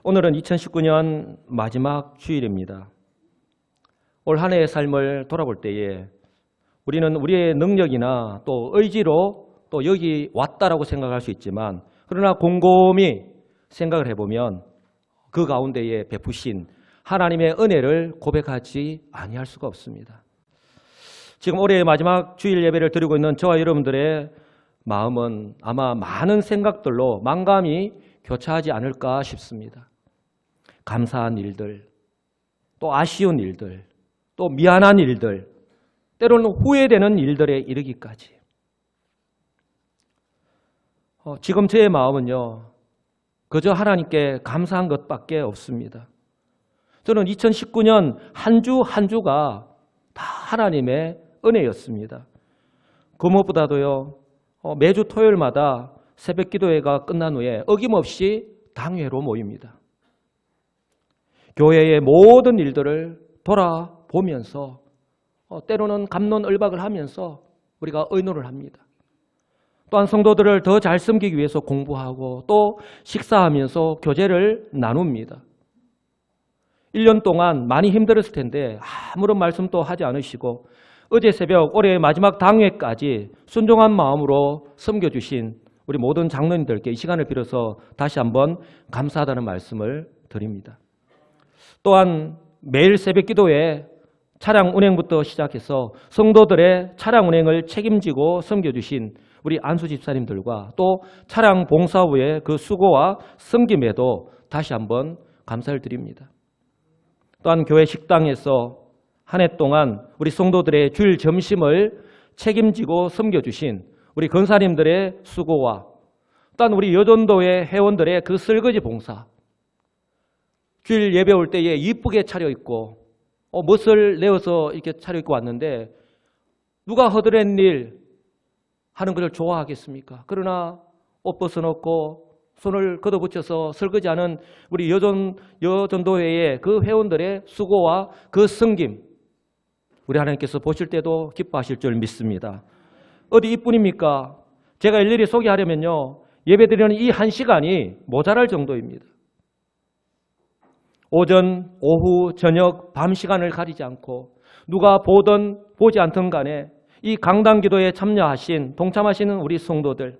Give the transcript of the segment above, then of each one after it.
오늘은 2019년 마지막 주일입니다. 올 한 해의 삶을 돌아볼 때에 우리는 우리의 능력이나 또 의지로 또 여기 왔다라고 생각할 수 있지만, 그러나 곰곰이 생각을 해보면 그 가운데에 베푸신 하나님의 은혜를 고백하지 아니할 수가 없습니다. 지금 올해의 마지막 주일 예배를 드리고 있는 저와 여러분들의 마음은 아마 많은 생각들로 만감이 교차하지 않을까 싶습니다. 감사한 일들, 또 아쉬운 일들, 또 미안한 일들, 때로는 후회되는 일들에 이르기까지. 지금 저의 마음은요, 그저 하나님께 감사한 것밖에 없습니다. 저는 2019년 한 주 한 주가 다 하나님의 은혜였습니다. 그 무엇보다도요, 매주 토요일마다 새벽 기도회가 끝난 후에 어김없이 당회로 모입니다. 교회의 모든 일들을 돌아보면서 때로는 갑론을박을 하면서 우리가 의논을 합니다. 또한 성도들을 더 잘 섬기기 위해서 공부하고 또 식사하면서 교제를 나눕니다. 1년 동안 많이 힘들었을 텐데 아무런 말씀도 하지 않으시고 어제 새벽 올해의 마지막 당회까지 순종한 마음으로 섬겨주신 우리 모든 장로님들께 이 시간을 빌어서 다시 한번 감사하다는 말씀을 드립니다. 또한 매일 새벽 기도에 차량 운행부터 시작해서 성도들의 차량 운행을 책임지고 섬겨주신 우리 안수 집사님들과 또 차량 봉사후의 그 수고와 섬김에도 다시 한번 감사를 드립니다. 또한 교회 식당에서 한 해 동안 우리 성도들의 주일 점심을 책임지고 섬겨주신 우리 권사님들의 수고와 또한 우리 여전도의 회원들의 그 설거지 봉사, 주일 예배 올 때에 이쁘게 차려입고 멋을 내어서 이렇게 차려입고 왔는데 누가 허드렛 일 하는 것을 좋아하겠습니까? 그러나 옷 벗어놓고 손을 걷어붙여서 설거지하는 우리 여전도회의 그 회원들의 수고와 그 섬김, 우리 하나님께서 보실 때도 기뻐하실 줄 믿습니다. 어디 이뿐입니까? 제가 일일이 소개하려면요, 예배드리는 이 한 시간이 모자랄 정도입니다. 오전, 오후, 저녁, 밤 시간을 가리지 않고 누가 보든 보지 않든 간에 이 강단 기도에 참여하신, 동참하시는 우리 성도들,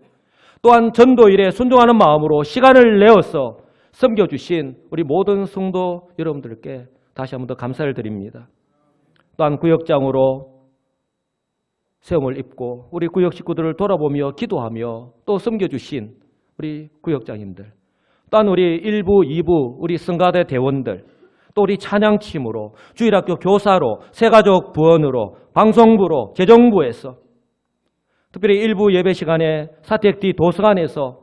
또한 전도일에 순종하는 마음으로 시간을 내어서 섬겨주신 우리 모든 성도 여러분들께 다시 한번 더 감사를 드립니다. 또한 구역장으로 세움을 입고 우리 구역 식구들을 돌아보며 기도하며 또 섬겨주신 우리 구역장님들, 또한 우리 1부, 2부 우리 성가대 대원들, 또 우리 찬양팀으로, 주일학교 교사로, 새가족 부원으로, 방송부로, 재정부에서, 특별히 일부 예배 시간에 사택 도서관에서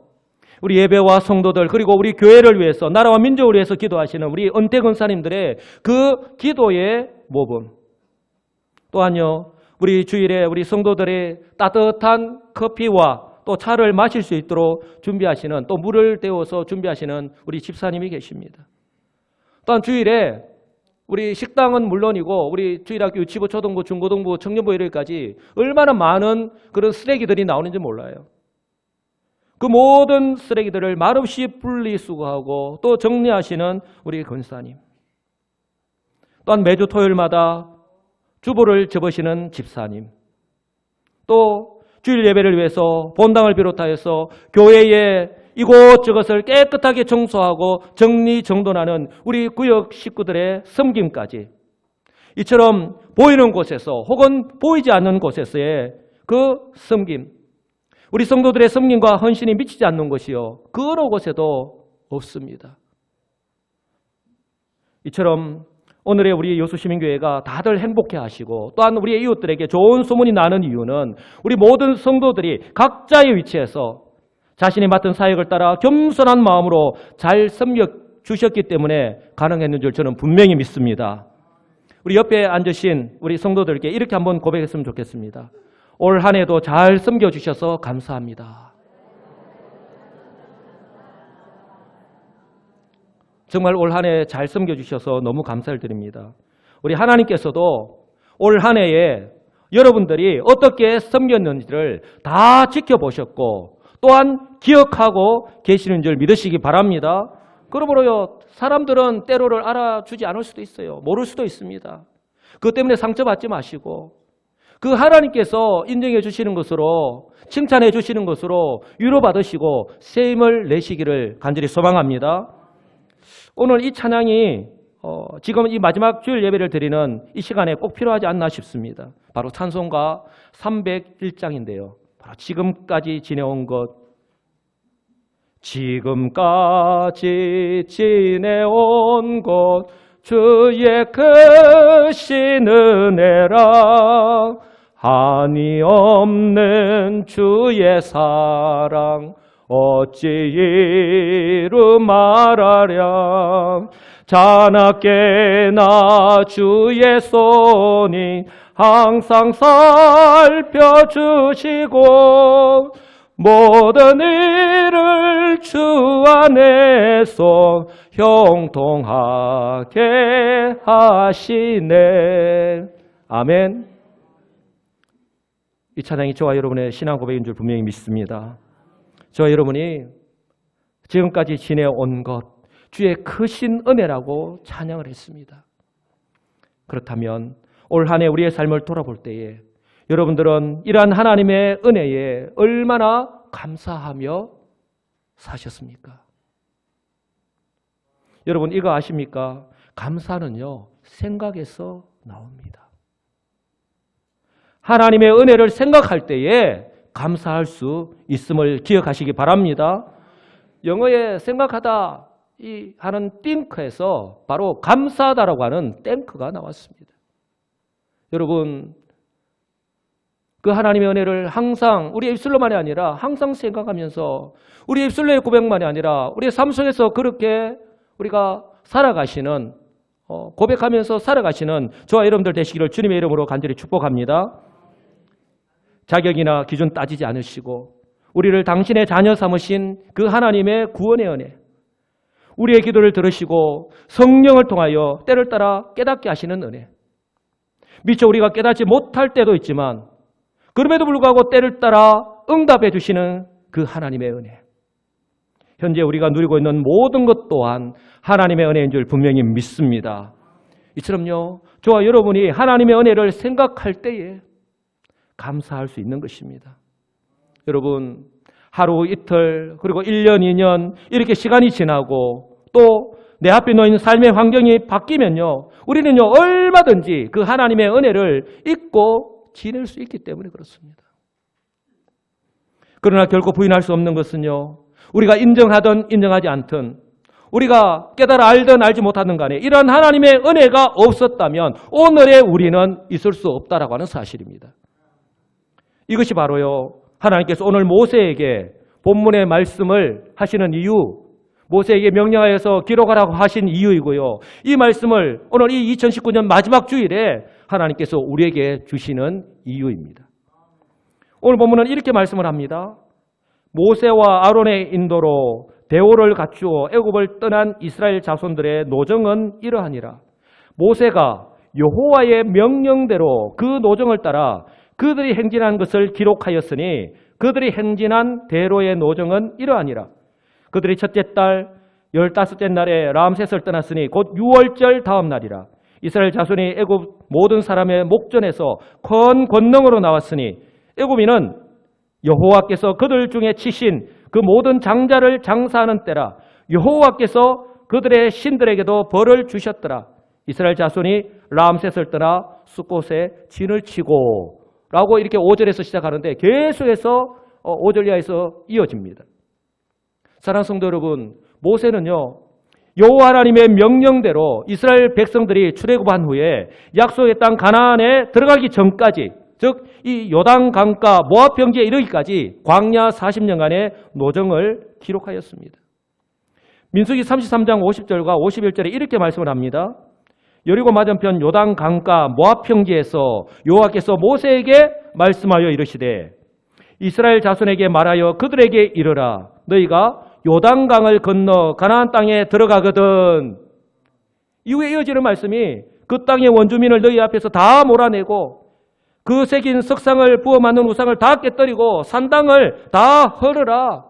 우리 예배와 성도들 그리고 우리 교회를 위해서, 나라와 민족을 위해서 기도하시는 우리 은퇴 권사님들의 그 기도의 모범, 또한요 우리 주일에 우리 성도들의 따뜻한 커피와 또 차를 마실 수 있도록 준비하시는, 또 물을 데워서 준비하시는 우리 집사님이 계십니다. 또한 주일에 우리 식당은 물론이고 우리 주일학교 유치부, 초등부, 중고등부, 청년부 이렇게까지 얼마나 많은 그런 쓰레기들이 나오는지 몰라요. 그 모든 쓰레기들을 말없이 분리수거하고 또 정리하시는 우리 권사님, 또한 매주 토요일마다 주보를 접으시는 집사님, 또 주일 예배를 위해서 본당을 비롯하여서 교회의 이곳저곳을 깨끗하게 청소하고 정리정돈하는 우리 구역 식구들의 섬김까지, 이처럼 보이는 곳에서 혹은 보이지 않는 곳에서의 그 섬김, 우리 성도들의 섬김과 헌신이 미치지 않는 것이요 그 어느 곳에도 없습니다. 이처럼 오늘의 우리 여수시민교회가 다들 행복해 하시고 또한 우리의 이웃들에게 좋은 소문이 나는 이유는 우리 모든 성도들이 각자의 위치에서 자신이 맡은 사역을 따라 겸손한 마음으로 잘 섬겨주셨기 때문에 가능했는 줄 저는 분명히 믿습니다. 우리 옆에 앉으신 우리 성도들께 이렇게 한번 고백했으면 좋겠습니다. 올 한 해도 잘 섬겨주셔서 감사합니다. 정말 올 한 해 잘 섬겨주셔서 너무 감사를 드립니다. 우리 하나님께서도 올 한 해에 여러분들이 어떻게 섬겼는지를 다 지켜보셨고 또한 기억하고 계시는 줄 믿으시기 바랍니다. 그러므로요, 사람들은 때로를 알아주지 않을 수도 있어요. 모를 수도 있습니다. 그것 때문에 상처받지 마시고 그 하나님께서 인정해 주시는 것으로, 칭찬해 주시는 것으로 위로받으시고 새 힘을 내시기를 간절히 소망합니다. 오늘 이 찬양이 지금 이 마지막 주일 예배를 드리는 이 시간에 꼭 필요하지 않나 싶습니다. 바로 찬송가 301장인데요. 바로 지금까지 지내온 것, 지금까지 지내온 것 주의 크신 은혜라, 한이 없는 주의 사랑 어찌 이루 말하랴. 자나깨나 주의 손이 항상 살펴주시고 모든 일을 주 안에서 형통하게 하시네. 아멘. 이 찬양이 저와 여러분의 신앙 고백인 줄 분명히 믿습니다. 저와 여러분이 지금까지 지내온 것, 주의 크신 은혜라고 찬양을 했습니다. 그렇다면 올 한 해 우리의 삶을 돌아볼 때에 여러분들은 이러한 하나님의 은혜에 얼마나 감사하며 사셨습니까? 여러분 이거 아십니까? 감사는요, 생각에서 나옵니다. 하나님의 은혜를 생각할 때에 감사할 수 있음을 기억하시기 바랍니다. 영어에 생각하다 하는 think에서 바로 감사하다라고 하는 thank가 나왔습니다. 여러분, 그 하나님의 은혜를 항상 우리의 입술로만이 아니라 항상 생각하면서 우리의 입술로의 고백만이 아니라 우리의 삶 속에서 그렇게 우리가 살아가시는, 고백하면서 살아가시는 저와 여러분들 되시기를 주님의 이름으로 간절히 축복합니다. 자격이나 기준 따지지 않으시고 우리를 당신의 자녀 삼으신 그 하나님의 구원의 은혜, 우리의 기도를 들으시고 성령을 통하여 때를 따라 깨닫게 하시는 은혜, 미처 우리가 깨닫지 못할 때도 있지만 그럼에도 불구하고 때를 따라 응답해 주시는 그 하나님의 은혜, 현재 우리가 누리고 있는 모든 것 또한 하나님의 은혜인 줄 분명히 믿습니다. 이처럼요, 저와 여러분이 하나님의 은혜를 생각할 때에 감사할 수 있는 것입니다. 여러분, 하루 이틀 그리고 1년 2년 이렇게 시간이 지나고 또 내 앞에 놓인 삶의 환경이 바뀌면요, 우리는요 얼마든지 그 하나님의 은혜를 잊고 지낼 수 있기 때문에 그렇습니다. 그러나 결코 부인할 수 없는 것은요, 우리가 인정하든 인정하지 않든, 우리가 깨달아 알든 알지 못하든 간에 이러한 하나님의 은혜가 없었다면 오늘의 우리는 있을 수 없다라고 하는 사실입니다. 이것이 바로요, 하나님께서 오늘 모세에게 본문의 말씀을 하시는 이유, 모세에게 명령하여서 기록하라고 하신 이유이고요, 이 말씀을 오늘 이 2019년 마지막 주일에 하나님께서 우리에게 주시는 이유입니다. 오늘 본문은 이렇게 말씀을 합니다. 모세와 아론의 인도로 대오를 갖추어 애굽을 떠난 이스라엘 자손들의 노정은 이러하니라. 모세가 여호와의 명령대로 그 노정을 따라 그들이 행진한 것을 기록하였으니 그들이 행진한 대로의 노정은 이러하니라. 그들이 첫째 달 15째 날에 람셋을 떠났으니 곧 6월절 다음 날이라. 이스라엘 자손이 애굽 모든 사람의 목전에서 큰 권능으로 나왔으니 애굽인은 여호와께서 그들 중에 치신 그 모든 장자를 장사하는 때라. 여호와께서 그들의 신들에게도 벌을 주셨더라. 이스라엘 자손이 람셋을 떠나 숫곳에 진을 치고 라고 이렇게 5절에서 시작하는데 계속해서 5절 이하에서 이어집니다. 사랑하는 성도 여러분, 모세는요, 여호와 하나님의 명령대로 이스라엘 백성들이 출애굽한 후에 약속의 땅 가나안에 들어가기 전까지, 즉 이 요단 강가 모압 평지에 이르기까지 광야 40년간의 노정을 기록하였습니다. 민수기 33장 50절과 51절에 이렇게 말씀을 합니다. 여리고 맞은편 요단 강가 모압 평지에서 여호와께서 모세에게 말씀하여 이르시되 이스라엘 자손에게 말하여 그들에게 이르라. 너희가 요단강을 건너 가나안 땅에 들어가거든. 이후에 이어지는 말씀이 그 땅의 원주민을 너희 앞에서 다 몰아내고 그 새긴 석상을 부어 만든 우상을 다 깨뜨리고 산당을 다 헐으라.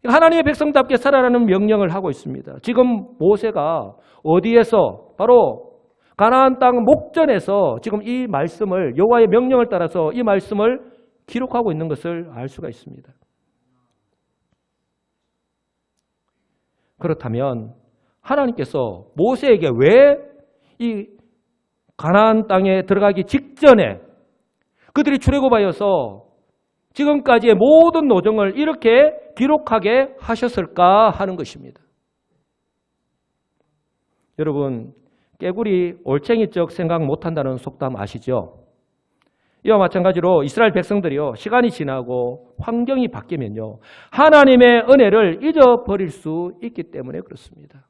하나님의 백성답게 살아라는 명령을 하고 있습니다. 지금 모세가 어디에서 바로 가나안 땅 목전에서 지금 이 말씀을 여호와의 명령을 따라서 이 말씀을 기록하고 있는 것을 알 수가 있습니다. 그렇다면 하나님께서 모세에게 왜 이 가나안 땅에 들어가기 직전에 그들이 출애굽하여서 지금까지의 모든 노정을 이렇게 기록하게 하셨을까 하는 것입니다. 여러분, 깨구리 올챙이적 생각 못한다는 속담 아시죠? 이와 마찬가지로 이스라엘 백성들이요, 시간이 지나고 환경이 바뀌면요, 하나님의 은혜를 잊어버릴 수 있기 때문에 그렇습니다.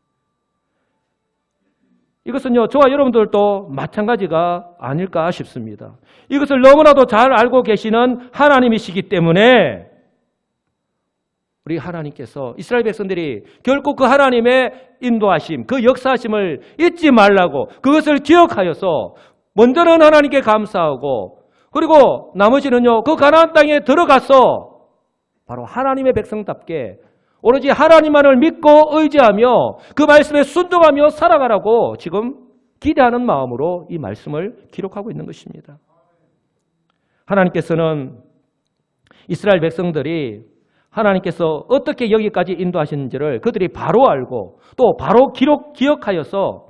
이것은요, 저와 여러분들도 마찬가지가 아닐까 싶습니다. 이것을 너무나도 잘 알고 계시는 하나님이시기 때문에 우리 하나님께서 이스라엘 백성들이 결코 그 하나님의 인도하심, 그 역사하심을 잊지 말라고 그것을 기억하여서 먼저는 하나님께 감사하고 그리고 나머지는요, 그 가나안 땅에 들어가서 바로 하나님의 백성답게 오로지 하나님만을 믿고 의지하며 그 말씀에 순종하며 살아가라고 지금 기대하는 마음으로 이 말씀을 기록하고 있는 것입니다. 하나님께서는 이스라엘 백성들이 하나님께서 어떻게 여기까지 인도하시는지를 그들이 바로 알고 또 바로 기억하여서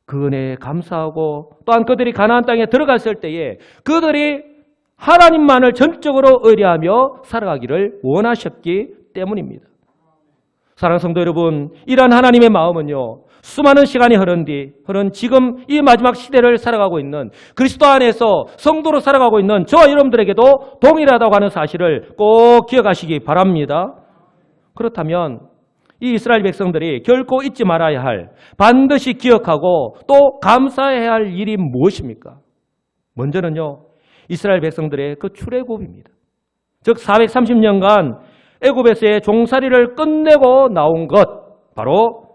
그 은혜에 감사하고 또한 그들이 가나안 땅에 들어갔을 때에 그들이 하나님만을 전적으로 의뢰하며 살아가기를 원하셨기 때문입니다. 사랑하는 성도 여러분, 이러한 하나님의 마음은요, 수많은 시간이 흐른 지금 이 마지막 시대를 살아가고 있는 그리스도 안에서 성도로 살아가고 있는 저와 여러분들에게도 동일하다고 하는 사실을 꼭 기억하시기 바랍니다. 그렇다면 이 이스라엘 백성들이 결코 잊지 말아야 할, 반드시 기억하고 또 감사해야 할 일이 무엇입니까? 먼저는요, 이스라엘 백성들의 그 출애굽입니다. 즉 430년간 애굽에서의 종살이를 끝내고 나온 것, 바로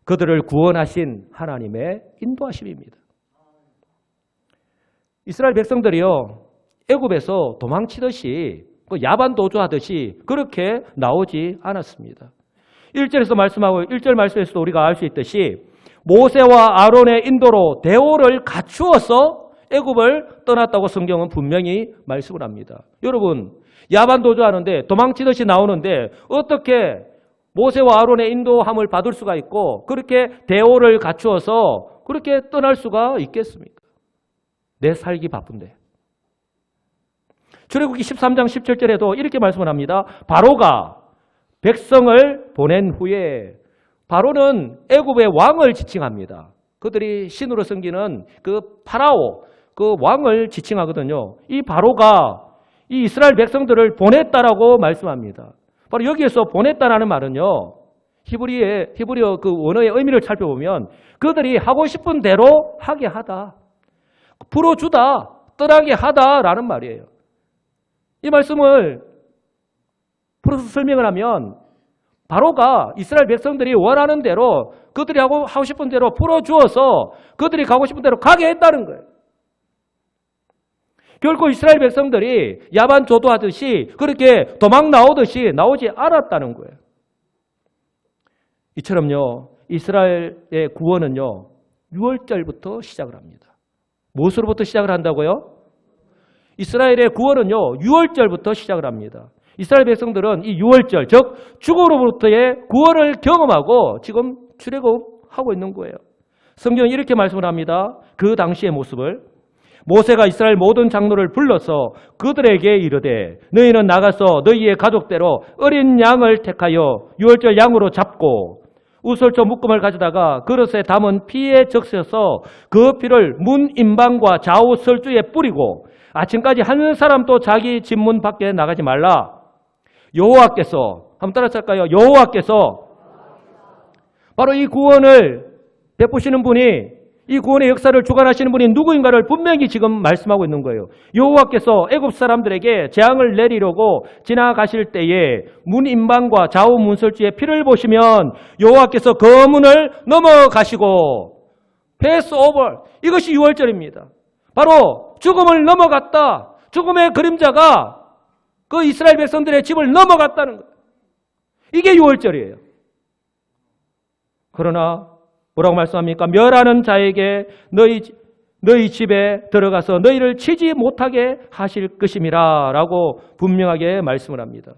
그들을 구원하신 하나님의 인도하심입니다. 이스라엘 백성들이요, 애굽에서 도망치듯이 야반 도주하듯이 그렇게 나오지 않았습니다. 1절에서 말씀하고 1절 말씀에서도 우리가 알 수 있듯이 모세와 아론의 인도로 대오를 갖추어서 애굽을 떠났다고 성경은 분명히 말씀을 합니다. 여러분, 야반 도주하는데 도망치듯이 나오는데 어떻게 모세와 아론의 인도함을 받을 수가 있고 그렇게 대오를 갖추어서 그렇게 떠날 수가 있겠습니까? 내 살기 바쁜데. 출애굽기 13장 17절에도 이렇게 말씀을 합니다. 바로가 백성을 보낸 후에, 바로는 애굽의 왕을 지칭합니다. 그들이 신으로 섬기는 그 파라오, 그 왕을 지칭하거든요. 이 바로가 이 이스라엘 백성들을 보냈다라고 말씀합니다. 바로 여기에서 보냈다라는 말은요, 히브리어 그 원어의 의미를 살펴보면 그들이 하고 싶은 대로 하게 하다, 풀어주다, 떠나게 하다라는 말이에요. 이 말씀을 풀어서 설명을 하면 바로가 이스라엘 백성들이 원하는 대로 그들이 하고 싶은 대로 풀어주어서 그들이 가고 싶은 대로 가게 했다는 거예요. 결코 이스라엘 백성들이 야반 조도하듯이 그렇게 도망 나오듯이 나오지 않았다는 거예요. 이처럼요, 이스라엘의 구원은요, 6월절부터 시작을 합니다. 무엇으로부터 시작을 한다고요? 이스라엘의 구원은요, 6월절부터 시작을 합니다. 이스라엘 백성들은 이 6월절, 즉 죽음으로부터의 구원을 경험하고 지금 출애굽하고 있는 거예요. 성경은 이렇게 말씀을 합니다. 그 당시의 모습을 모세가 이스라엘 모든 장로를 불러서 그들에게 이르되 너희는 나가서 너희의 가족대로 어린 양을 택하여 6월절 양으로 잡고 우설초 묶음을 가져다가 그릇에 담은 피에 적셔서 그 피를 문 임방과 좌우 설주에 뿌리고 아침까지 한 사람도 자기 집 문 밖에 나가지 말라. 여호와께서, 한번 따라서 할까요? 여호와께서 바로 이 구원을 베푸시는 분이, 이 구원의 역사를 주관하시는 분이 누구인가를 분명히 지금 말씀하고 있는 거예요. 여호와께서 애굽 사람들에게 재앙을 내리려고 지나가실 때에 문 임방과 좌우 문설주의 피를 보시면 여호와께서 그 문을 넘어가시고 패스 오버, 이것이 6월절입니다. 바로 죽음을 넘어갔다. 죽음의 그림자가 그 이스라엘 백성들의 집을 넘어갔다는 거예요. 이게 유월절이에요. 그러나 뭐라고 말씀합니까? 멸하는 자에게 너희 집에 들어가서 너희를 치지 못하게 하실 것임이라 라고 분명하게 말씀을 합니다.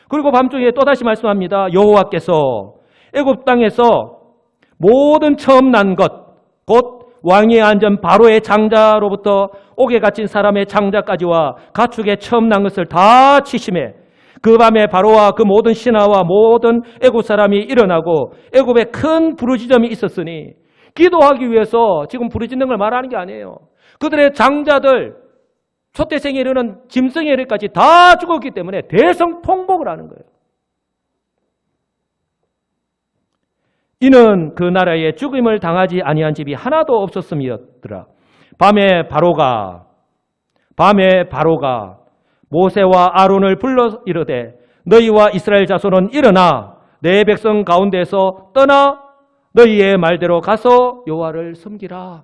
그리고 밤중에 또다시 말씀합니다. 여호와께서 애굽 땅에서 모든 처음 난 것, 곧 왕위에 앉은 바로의 장자로부터 옥에 갇힌 사람의 장자까지와 가축의 처음 난 것을 다 치심해 그 밤에 바로와 그 모든 신하와 모든 애굽 사람이 일어나고 애굽에 큰 부르짖음이 있었으니, 기도하기 위해서 지금 부르짖는 걸 말하는 게 아니에요. 그들의 장자들, 초태생에 이르는 짐승에 이르기까지 다 죽었기 때문에 대성통곡을 하는 거예요. 이는 그 나라에 죽임을 당하지 아니한 집이 하나도 없었음이었더라. 밤에 바로가 모세와 아론을 불러 이르되 너희와 이스라엘 자손은 일어나 내 백성 가운데서 떠나 너희의 말대로 가서 여호와를 섬기라.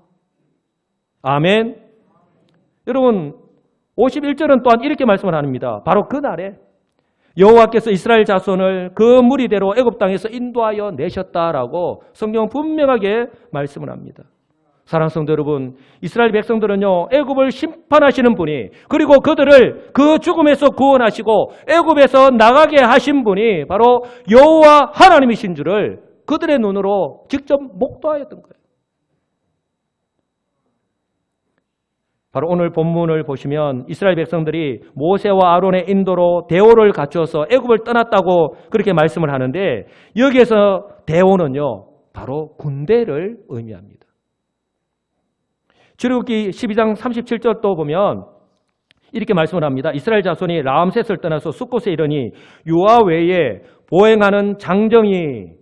아멘. 여러분 51절은 또한 이렇게 말씀을 합니다. 바로 그날에 여호와께서 이스라엘 자손을 그 무리대로 애굽 땅에서 인도하여 내셨다라고 성경은 분명하게 말씀을 합니다. 사랑하는 성도 여러분, 이스라엘 백성들은요, 애굽을 심판하시는 분이, 그리고 그들을 그 죽음에서 구원하시고 애굽에서 나가게 하신 분이 바로 여호와 하나님이신 줄을 그들의 눈으로 직접 목도하였던 거예요. 바로 오늘 본문을 보시면 이스라엘 백성들이 모세와 아론의 인도로 대오를 갖추어서 애굽을 떠났다고 그렇게 말씀을 하는데, 여기에서 대오는요, 바로 군대를 의미합니다. 출애굽기 12장 37절도 보면 이렇게 말씀을 합니다. 이스라엘 자손이 라암셋을 떠나서 숫곳에 이르니 유아 외에 보행하는 장정이,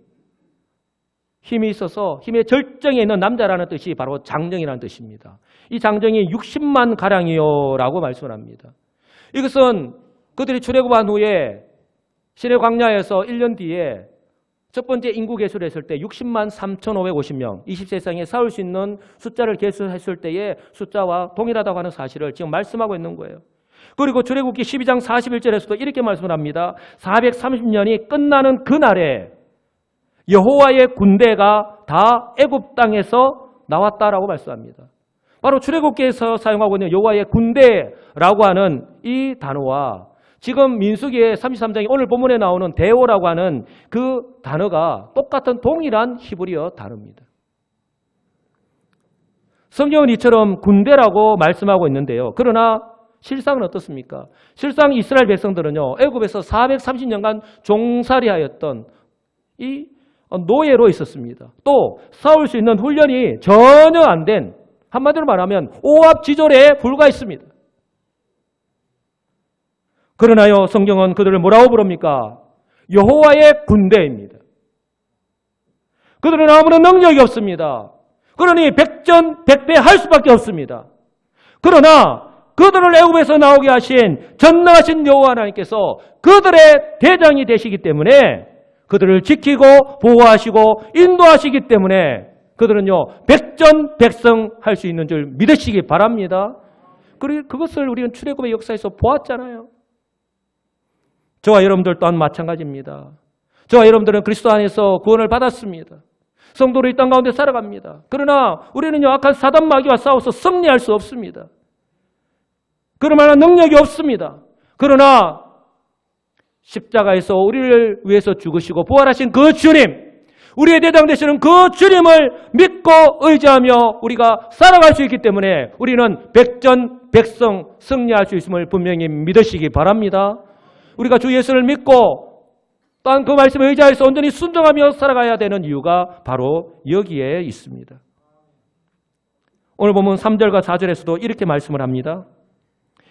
힘이 있어서 힘의 절정에 있는 남자라는 뜻이 바로 장정이라는 뜻입니다. 이 장정이 60만 가량이요 라고 말씀을 합니다. 이것은 그들이 출애굽한 후에 시내 광야에서 1년 뒤에 첫 번째 인구 계수를 했을 때 60만 3,550명, 20세상에 싸울 수 있는 숫자를 계수했을 때의 숫자와 동일하다고 하는 사실을 지금 말씀하고 있는 거예요. 그리고 출애굽기 12장 41절에서도 이렇게 말씀을 합니다. 430년이 끝나는 그날에 여호와의 군대가 다 애굽 땅에서 나왔다라고 말씀합니다. 바로 출애굽기에서 사용하고 있는 여호와의 군대라고 하는 이 단어와 지금 민수기의 33장에 오늘 본문에 나오는 대오라고 하는 그 단어가 똑같은 동일한 히브리어 단어입니다. 성경은 이처럼 군대라고 말씀하고 있는데요. 그러나 실상은 어떻습니까? 실상 이스라엘 백성들은요, 애굽에서 430년간 종살이하였던 이 노예로 있었습니다. 또 싸울 수 있는 훈련이 전혀 안 된, 한마디로 말하면 오합지졸에 불과했습니다. 그러나요, 성경은 그들을 뭐라고 부릅니까? 여호와의 군대입니다. 그들은 아무런 능력이 없습니다. 그러니 백전백패할 수밖에 없습니다. 그러나 그들을 애굽에서 나오게 하신 전능하신 여호와 하나님께서 그들의 대장이 되시기 때문에 그들을 지키고 보호하시고 인도하시기 때문에 그들은요, 백전백승할 수 있는 줄 믿으시기 바랍니다. 그리고 그것을 우리는 출애굽의 역사에서 보았잖아요. 저와 여러분들 또한 마찬가지입니다. 저와 여러분들은 그리스도 안에서 구원을 받았습니다. 성도로 이 땅 가운데 살아갑니다. 그러나 우리는요, 악한 사단 마귀와 싸워서 승리할 수 없습니다. 그럴 만한 능력이 없습니다. 그러나 십자가에서 우리를 위해서 죽으시고 부활하신 그 주님, 우리의 대장 되시는 그 주님을 믿고 의지하며 우리가 살아갈 수 있기 때문에 우리는 백전백승 승리할 수 있음을 분명히 믿으시기 바랍니다. 우리가 주 예수를 믿고 또한 그 말씀에 의지해서 온전히 순종하며 살아가야 되는 이유가 바로 여기에 있습니다. 오늘 보면 3절과 4절에서도 이렇게 말씀을 합니다.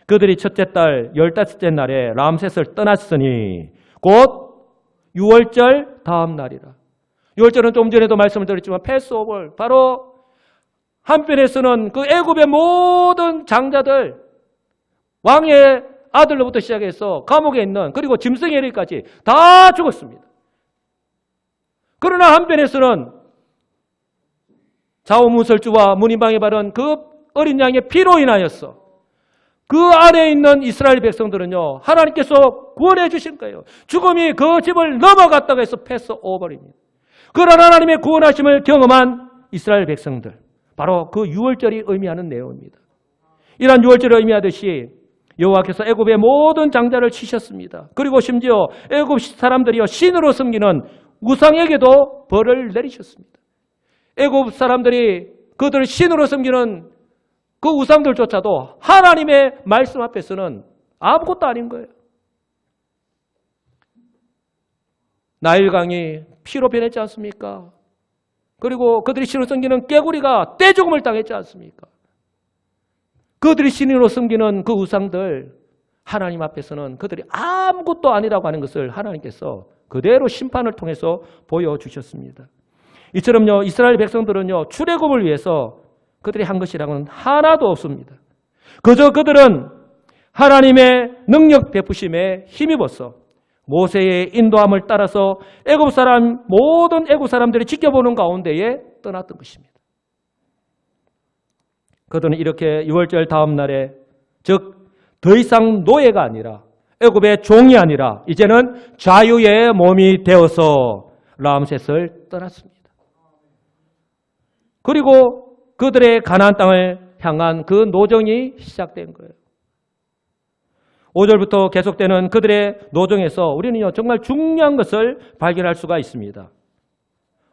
그들이 첫째 달 15째 날에 람셋을 떠났으니 곧 6월절 다음 날이라. 6월절은 좀 전에도 말씀을 드렸지만 패스오버, 바로 한편에서는 그 애굽의 모든 장자들, 왕의 아들로부터 시작해서 감옥에 있는, 그리고 짐승의 일까지 다 죽었습니다. 그러나 한편에서는 자오문설주와 문인방에 바른 그 어린 양의 피로 인하여서 그 안에 있는 이스라엘 백성들은요, 하나님께서 구원해 주신 거예요. 죽음이 그 집을 넘어갔다고 해서 패스오버입니다. 그런 하나님의 구원하심을 경험한 이스라엘 백성들, 바로 그 유월절이 의미하는 내용입니다. 이러한 유월절을 의미하듯이 여호와께서 애굽의 모든 장자를 치셨습니다. 그리고 심지어 애굽 사람들이요, 신으로 섬기는 우상에게도 벌을 내리셨습니다. 애굽 사람들이 그들을 신으로 섬기는 그 우상들조차도 하나님의 말씀 앞에서는 아무것도 아닌 거예요. 나일강이 피로 변했지 않습니까? 그리고 그들이 신으로 섬기는 깨구리가 떼죽음을 당했지 않습니까? 그들이 신으로 섬기는 그 우상들, 하나님 앞에서는 그들이 아무것도 아니라고 하는 것을 하나님께서 그대로 심판을 통해서 보여주셨습니다. 이처럼요, 이스라엘 백성들은요, 출애굽을 위해서 그들이 한 것이라고는 하나도 없습니다. 그저 그들은 하나님의 능력 베푸심에 힘입어서 모세의 인도함을 따라서 모든 애굽 사람들이 지켜보는 가운데에 떠났던 것입니다. 그들은 이렇게 유월절 다음 날에, 즉 더 이상 노예가 아니라, 애굽의 종이 아니라 이제는 자유의 몸이 되어서 람셋을 떠났습니다. 그리고 그들의 가나안 땅을 향한 그 노정이 시작된 거예요. 5절부터 계속되는 그들의 노정에서 우리는요, 정말 중요한 것을 발견할 수가 있습니다.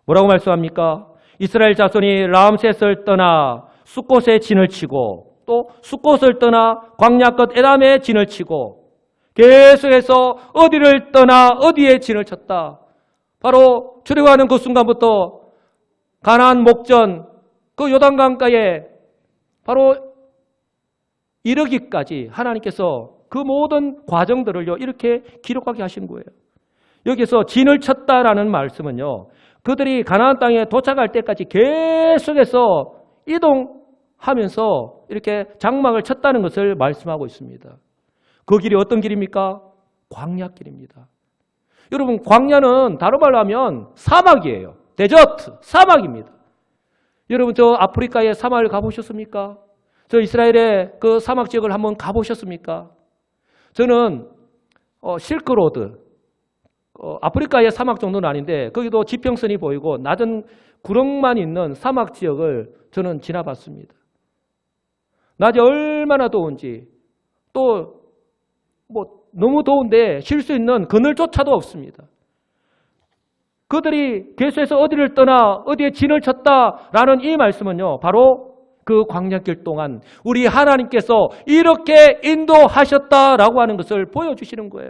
뭐라고 말씀합니까? 이스라엘 자손이 람셋을 떠나 숫곳에 진을 치고, 또 숫곳을 떠나 광야 끝 에담에 진을 치고, 계속해서 어디를 떠나 어디에 진을 쳤다. 바로 출애굽하는 그 순간부터 가나안 목전 그 요단강가에 바로 이르기까지 하나님께서 그 모든 과정들을요, 이렇게 기록하게 하신 거예요. 여기서 진을 쳤다라는 말씀은요, 그들이 가나안 땅에 도착할 때까지 계속해서 이동하면서 이렇게 장막을 쳤다는 것을 말씀하고 있습니다. 그 길이 어떤 길입니까? 광야길입니다. 여러분, 광야는 다른 말로 하면 사막이에요. 데저트, 사막입니다. 여러분, 저 아프리카의 사막을 가보셨습니까? 저 이스라엘의 그 사막 지역을 한번 가보셨습니까? 저는 실크로드, 아프리카의 사막 정도는 아닌데 거기도 지평선이 보이고 낮은 구렁만 있는 사막 지역을 저는 지나봤습니다. 낮에 얼마나 더운지, 또 너무 더운데 쉴 수 있는 그늘조차도 없습니다. 그들이 계속해서 어디를 떠나 어디에 진을 쳤다라는 이 말씀은요, 바로 그 광야길 동안 우리 하나님께서 이렇게 인도하셨다라고 하는 것을 보여주시는 거예요.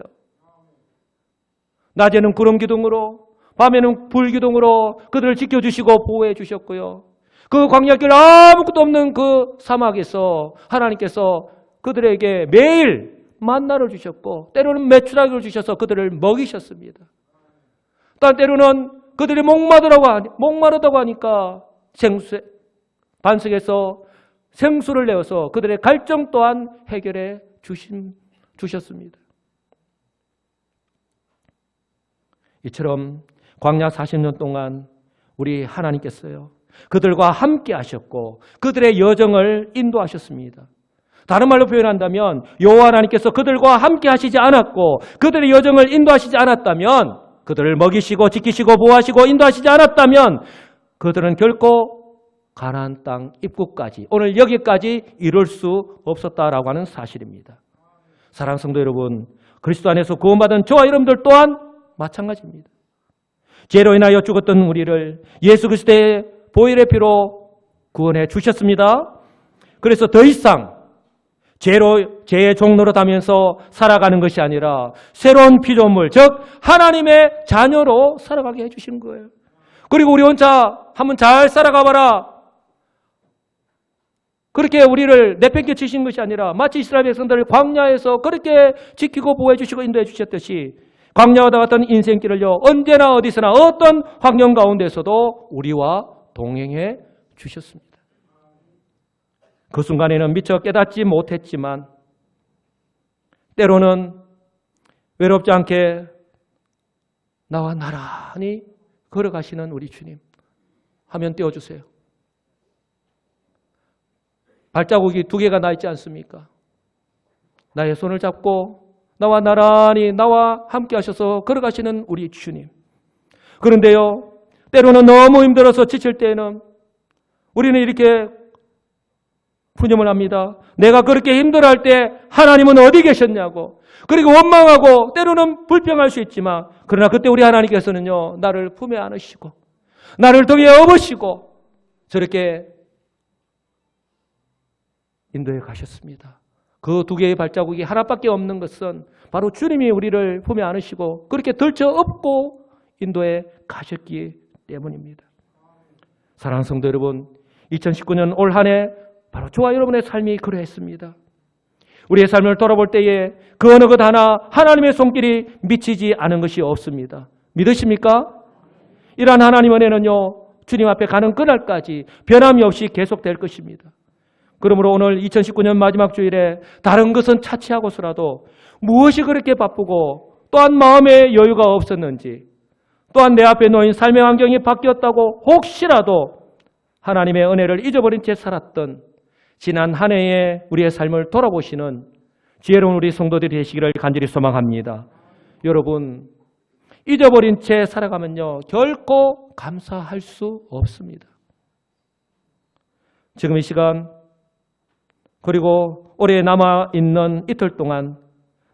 낮에는 구름 기둥으로, 밤에는 불 기둥으로 그들을 지켜주시고 보호해 주셨고요. 그 광야길 아무것도 없는 그 사막에서 하나님께서 그들에게 매일 만나를 주셨고, 때로는 메추라기를 주셔서 그들을 먹이셨습니다. 또 때로는 그들이 목마르다고 하니까 반석에서 생수를 내어서 그들의 갈증 또한 해결해 주셨습니다. 이처럼 광야 40년 동안 우리 하나님께서요, 그들과 함께 하셨고 그들의 여정을 인도하셨습니다. 다른 말로 표현한다면 여호와 하나님께서 그들과 함께 하시지 않았고 그들의 여정을 인도하시지 않았다면, 그들을 먹이시고 지키시고 보호하시고 인도하시지 않았다면 그들은 결코 가나안 땅 입구까지, 오늘 여기까지 이룰 수 없었다라고 하는 사실입니다. 사랑하는 성도 여러분, 그리스도 안에서 구원받은 저와 여러분들 또한 마찬가지입니다. 죄로 인하여 죽었던 우리를 예수 그리스도의 보혈의 피로 구원해 주셨습니다. 그래서 더 이상 죄의 종로로 다면서 살아가는 것이 아니라 새로운 피조물, 즉 하나님의 자녀로 살아가게 해주신 거예요. 그리고 우리 혼자 한번 잘 살아가 봐라, 그렇게 우리를 내팽개 치신 것이 아니라 마치 이스라엘 백성들을 광야에서 그렇게 지키고 보호해 주시고 인도해 주셨듯이 광야와 같은 인생길을요, 언제나 어디서나 어떤 환경 가운데서도 우리와 동행해 주셨습니다. 그 순간에는 미처 깨닫지 못했지만 때로는 외롭지 않게 나와 나란히 걸어가시는 우리 주님, 화면 띄워주세요. 발자국이 2개가 나 있지 않습니까? 나의 손을 잡고 나와 나란히 나와 함께 하셔서 걸어가시는 우리 주님. 그런데요, 때로는 너무 힘들어서 지칠 때에는 우리는 이렇게 푸념을 합니다. 내가 그렇게 힘들어할 때 하나님은 어디 계셨냐고. 그리고 원망하고 때로는 불평할 수 있지만 그러나 그때 우리 하나님께서는요, 나를 품에 안으시고 나를 등에 업으시고 저렇게 인도에 가셨습니다. 그 두 개의 발자국이 하나밖에 없는 것은 바로 주님이 우리를 품에 안으시고 그렇게 들쳐 업고 인도에 가셨기 때문입니다. 사랑하는 성도 여러분, 2019년 올 한 해 바로 저와 여러분의 삶이 그러했습니다. 우리의 삶을 돌아볼 때에 그 어느 것 하나 하나님의 손길이 미치지 않은 것이 없습니다. 믿으십니까? 이러한 하나님 은혜는요, 주님 앞에 가는 그날까지 변함이 없이 계속될 것입니다. 그러므로 오늘 2019년 마지막 주일에 다른 것은 차치하고서라도 무엇이 그렇게 바쁘고 또한 마음의 여유가 없었는지, 또한 내 앞에 놓인 삶의 환경이 바뀌었다고 혹시라도 하나님의 은혜를 잊어버린 채 살았던 지난 한 해의 우리의 삶을 돌아보시는 지혜로운 우리 성도들이 되시기를 간절히 소망합니다. 여러분, 잊어버린 채 살아가면요, 결코 감사할 수 없습니다. 지금 이 시간 그리고 올해 남아있는 이틀 동안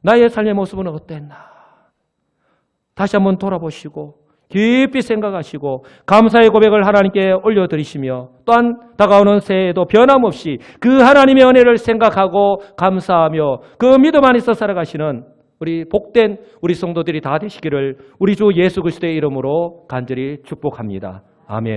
나의 삶의 모습은 어땠나? 다시 한번 돌아보시고 깊이 생각하시고 감사의 고백을 하나님께 올려드리시며 또한 다가오는 새해에도 변함없이 그 하나님의 은혜를 생각하고 감사하며 그 믿음 안에서 살아가시는 우리 복된 우리 성도들이 다 되시기를 우리 주 예수 그리스도의 이름으로 간절히 축복합니다. 아멘.